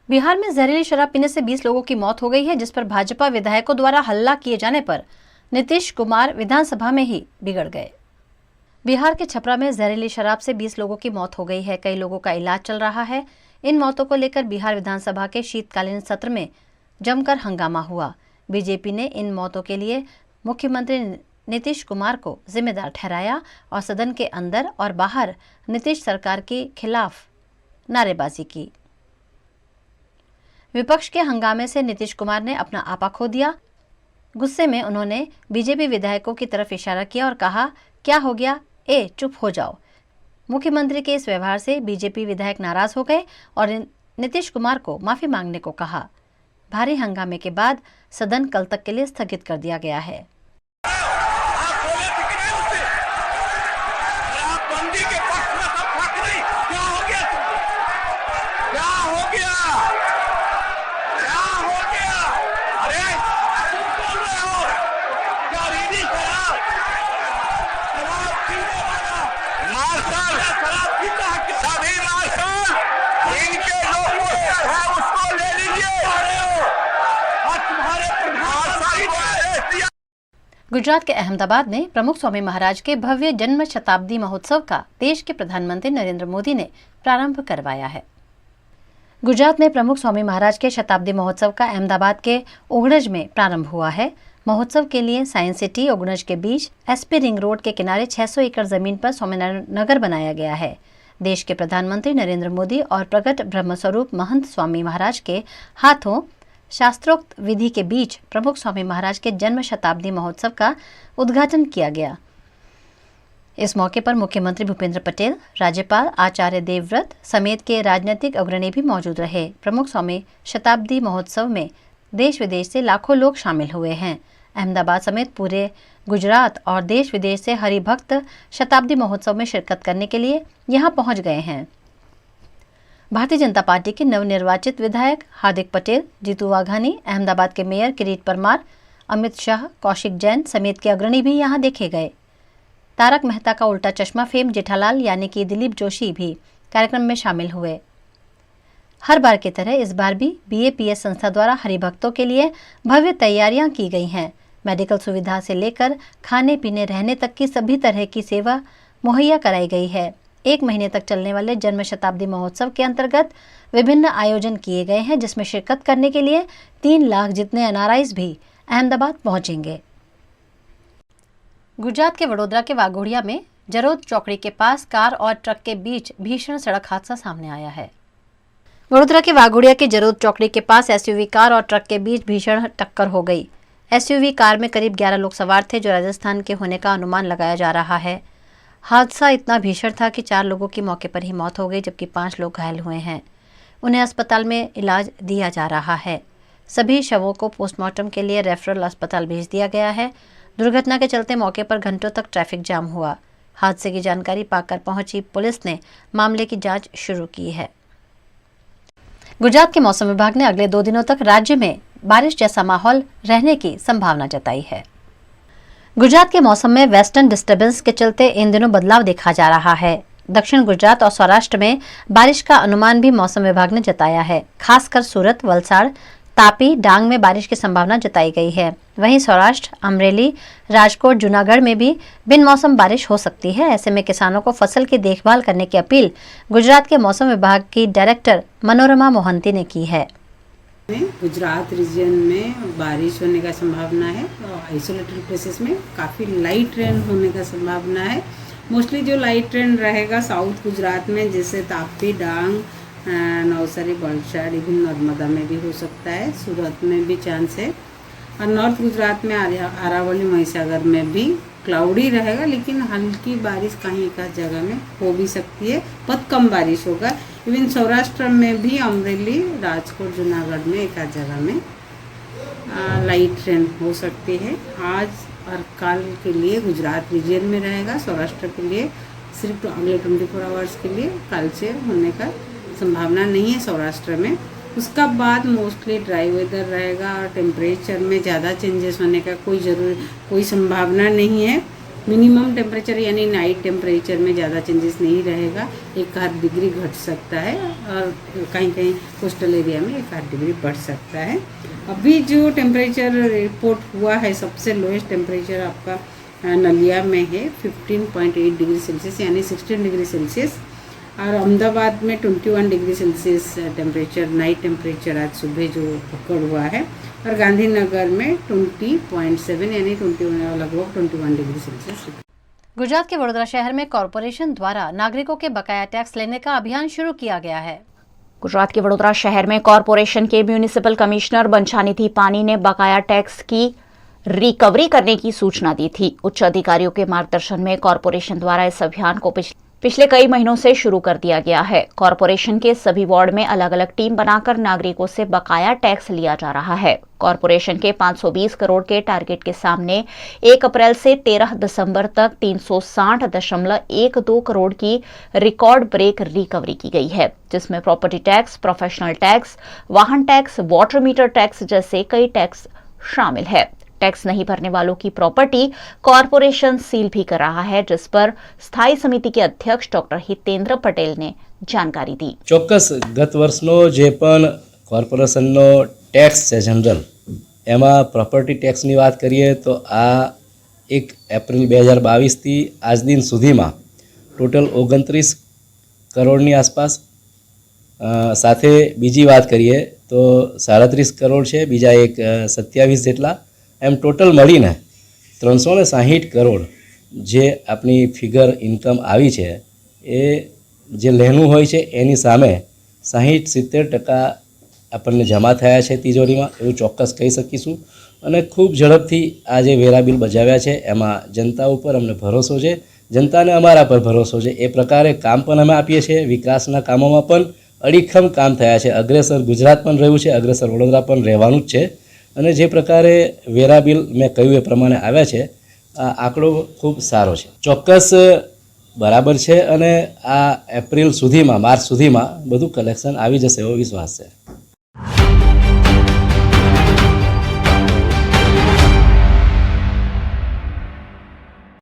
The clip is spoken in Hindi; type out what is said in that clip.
बिहार में जहरीली शराब पीने से 20 लोगों की मौत हो गई है, जिस पर भाजपा विधायकों द्वारा हल्ला किए जाने पर नीतीश कुमार विधानसभा में ही बिगड़ गए। बिहार के छपरा में जहरीली शराब से 20 लोगों की मौत हो गई है। कई लोगों का इलाज चल रहा है। इन मौतों को लेकर बिहार विधानसभा के शीतकालीन सत्र में जमकर हंगामा हुआ। बीजेपी ने इन मौतों के लिए मुख्यमंत्री नीतीश कुमार को जिम्मेदार ठहराया और सदन के अंदर और बाहर नीतीश सरकार के खिलाफ नारेबाजी की। विपक्ष के हंगामे से नीतीश कुमार ने अपना आपा खो दिया। गुस्से में उन्होंने बीजेपी विधायकों की तरफ इशारा किया और कहा, क्या हो गया, चुप हो जाओ। मुख्यमंत्री के इस व्यवहार से बीजेपी विधायक नाराज हो गए और नीतीश कुमार को माफी मांगने को कहा। भारी हंगामे के बाद सदन कल तक के लिए स्थगित कर दिया गया है। गुजरात के अहमदाबाद में प्रमुख स्वामी महाराज के भव्य जन्म शताब्दी महोत्सव का देश के प्रधानमंत्री नरेंद्र मोदी ने प्रारंभ करवाया है। गुजरात में प्रमुख स्वामी महाराज के शताब्दी महोत्सव का अहमदाबाद के ओगड़ज में प्रारंभ हुआ है। महोत्सव के लिए साइंस सिटी ओगड़ज के बीच एसपी रिंग रोड के किनारे 600 एकड़ जमीन पर स्वामीनारायण नगर बनाया गया है। देश के प्रधानमंत्री नरेंद्र मोदी और प्रगट ब्रह्मस्वरूप महंत स्वामी महाराज के हाथों शास्त्रोक्त विधि के बीच प्रमुख स्वामी महाराज के जन्म शताब्दी महोत्सव का उद्घाटन किया गया। इस मौके पर मुख्यमंत्री भूपेंद्र पटेल, राज्यपाल आचार्य देवव्रत समेत के राजनीतिक अग्रणी भी मौजूद रहे। प्रमुख स्वामी शताब्दी महोत्सव में देश विदेश से लाखों लोग शामिल हुए हैं। अहमदाबाद समेत पूरे गुजरात और देश विदेश से हरिभक्त शताब्दी महोत्सव में शिरकत करने के लिए यहां पहुंच गए हैं। भारतीय जनता पार्टी के नवनिर्वाचित विधायक हार्दिक पटेल, जीतू वाघानी, अहमदाबाद के मेयर किरीट परमार, अमित शाह, कौशिक जैन समेत के अग्रणी भी यहां देखे गए। तारक मेहता का उल्टा चश्मा फेम जेठालाल यानी कि दिलीप जोशी भी कार्यक्रम में शामिल हुए। हर बार की तरह इस बार भी BAPS संस्था द्वारा हरिभक्तों के लिए भव्य तैयारियां की गई हैं। मेडिकल सुविधा से लेकर खाने पीने रहने तक की सभी तरह की सेवा मुहैया कराई गई है। 1 महीने तक चलने वाले जन्म शताब्दी महोत्सव के अंतर्गत विभिन्न आयोजन किए गए हैं, जिसमें शिरकत करने के लिए 3 लाख जितने NRIs भी अहमदाबाद पहुंचेंगे। गुजरात के वडोदरा के वाघोड़िया में जरोद चौकड़ी के पास कार और ट्रक के बीच भीषण सड़क हादसा सामने आया है। वडोदरा के वाघोड़िया के जरोद चौकड़ी के पास SUV कार और ट्रक के बीच भीषण टक्कर हो गई। SUV कार में करीब 11 लोग सवार थे, जो राजस्थान के होने का अनुमान लगाया जा रहा है। हादसा इतना भीषण था कि 4 लोगों की मौके पर ही मौत हो गई, जबकि 5 लोग घायल हुए हैं। उन्हें अस्पताल में इलाज दिया जा रहा है। सभी शवों को पोस्टमार्टम के लिए रेफरल अस्पताल भेज दिया गया है। दुर्घटना के चलते मौके पर घंटों तक ट्रैफिक जाम हुआ। हादसे की जानकारी पाकर पहुंची पुलिस ने मामले की जांच शुरू की है। गुजरात के मौसम विभाग ने अगले 2 दिनों तक राज्य में बारिश जैसा माहौल रहने की संभावना जताई है। गुजरात के मौसम में वेस्टर्न डिस्टर्बेंस के चलते इन दिनों बदलाव देखा जा रहा है। दक्षिण गुजरात और सौराष्ट्र में बारिश का अनुमान भी मौसम विभाग ने जताया है। खासकर सूरत, वलसाड़, तापी, डांग में बारिश की संभावना जताई गई है। वहीं सौराष्ट्र, अमरेली, राजकोट, जूनागढ़ में भी बिन मौसम बारिश हो सकती है। ऐसे में किसानों को फसल की देखभाल करने की अपील गुजरात के मौसम विभाग की डायरेक्टर मनोरमा मोहंती ने की है। गुजरात रीजन में बारिश होने का संभावना है और आइसोलेटेड प्लेसेस में काफ़ी लाइट रेन होने का संभावना है। मोस्टली जो लाइट रेन रहेगा साउथ गुजरात में, जैसे तापी, डांग, नवसारी, वलसाड़, इवन नर्मदा में भी हो सकता है। सूरत में भी चांस है और नॉर्थ गुजरात में अरावली, महिसागर में भी क्लाउडी रहेगा, लेकिन हल्की बारिश कहीं एक जगह में हो भी सकती है। बहुत कम बारिश होगा। इवन सौराष्ट्र में भी अमरेली, राजकोट, जूनागढ़ में एक जगह में लाइट रेन हो सकती है। आज और कल के लिए गुजरात रीजन में रहेगा। सौराष्ट्र के लिए सिर्फ अगले 24 आवर्स के लिए कल से होने का संभावना नहीं है सौराष्ट्र में। उसका बाद मोस्टली ड्राई वेदर रहेगा और टेम्परेचर में ज़्यादा चेंजेस होने का कोई संभावना नहीं है। मिनिमम टेम्परेचर यानी नाइट टेम्परेचर में ज़्यादा चेंजेस नहीं रहेगा, 1-8 डिग्री घट सकता है और कहीं कहीं कोस्टल एरिया में 1-8 डिग्री बढ़ सकता है। अभी जो टेम्परेचर रिपोर्ट हुआ है सबसे लोएस्ट टेम्परेचर आपका नलिया में है 15.8 डिग्री सेल्सियस यानी 16 डिग्री सेल्सियस, और अहमदाबाद में 21 degree Celsius temperature night temperature आज सुबह जो पकड़ हुआ है, और गांधीनगर में 20.7 यानी 21 लगभग 21 डिग्री सेल्सियस। गुजरात के वडोदरा शहर में कॉरपोरेशन द्वारा नागरिकों के बकाया टैक्स लेने का अभियान शुरू किया गया है। गुजरात के वडोदरा शहर में कॉरपोरेशन के म्यूनिसिपल कमिश्नर बंछानिधि पानी ने बकाया टैक्स की रिकवरी करने की सूचना दी थी। उच्च अधिकारियों के मार्गदर्शन में कॉरपोरेशन द्वारा इस अभियान को पिछले कई महीनों से शुरू कर दिया गया है। कॉरपोरेशन के सभी वार्ड में अलग अलग टीम बनाकर नागरिकों से बकाया टैक्स लिया जा रहा है। कॉरपोरेशन के 520 करोड़ के टारगेट के सामने 1 अप्रैल से 13 दिसंबर तक 360.12 करोड़ की रिकॉर्ड ब्रेक रिकवरी की गई है, जिसमें प्रॉपर्टी टैक्स, प्रोफेशनल टैक्स, वाहन टैक्स, वाटर मीटर टैक्स जैसे कई टैक्स शामिल है। टैक्स नहीं भरने वालों की प्रॉपर्टी कॉरपोरेशन सील भी कर रहा है, जिस पर स्थायी समिति के अध्यक्ष डॉक्टर हितेंद्र पटेल ने जानकारी दी। ચોક્કસ ગત વર્ષનો જે પણ કોર્પોરેશનનો ટેક્સ છે જનરલ, એમાં પ્રોપર્ટી ટેક્સની વાત કરીએ તો આ 1 એપ્રિલ 2022થી આજ દિન સુધીમાં ટોટલ 29 કરોડની આસપાસ, સાથે બીજી વાત કરીએ તો 37 કરોડ છે, બીજા એક 27 જેટલા, એમ ટોટલ મળીને 360 કરોડ જે આપણી ફિગર ઇન્કમ આવી છે એ જે લેણું હોય છે એની સામે 60-70% આપણને જમા થયા છે તિજોરીમાં, એવું ચોક્કસ કહી શકીશું। અને ખૂબ ઝડપથી આ જે વેરા બિલ બજાવ્યા છે એમાં જનતા ઉપર અમને ભરોસો છે, જનતાને અમારા પર ભરોસો છે। એ પ્રકારે કામ પણ અમે આપીએ છીએ, વિકાસના કામોમાં પણ અડીખમ કામ થયા છે। અગ્રેસર ગુજરાત પણ રહ્યું છે, અગ્રેસર વડોદરા પણ રહેવાનું જ છે। અને જે પ્રકારે વેરા બિલ મેં કહ્યું એ પ્રમાણે આવ્યા છે, આ આંકડો ખૂબ સારો છે, ચોક્કસ બરાબર છે। અને આ એપ્રિલ સુધીમાં, માર્ચ સુધીમાં બધું કલેક્શન આવી જશે એવો વિશ્વાસ છે।